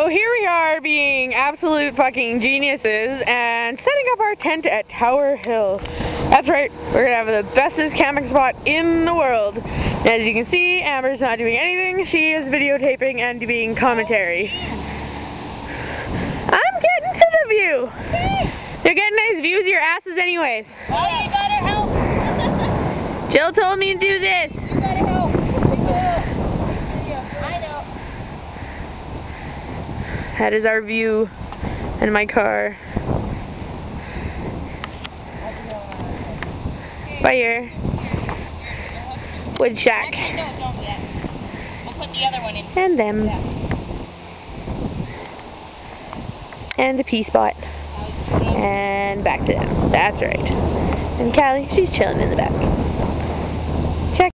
So here we are being absolute fucking geniuses and setting up our tent at Tower Hill. That's right, we're gonna have the bestest camping spot in the world. As you can see, Amber's not doing anything. She is videotaping and doing commentary. I'm getting to the view. You're getting nice views of your asses anyways. Oh, you gotta help. Jill told me to do this. You gotta help. I know. That is our view in my car. By your wood shack. Actually, no, don't do that. We'll put the other one in. And them. Yeah. And the pea spot. And back to them. That's right. And Callie, she's chilling in the back.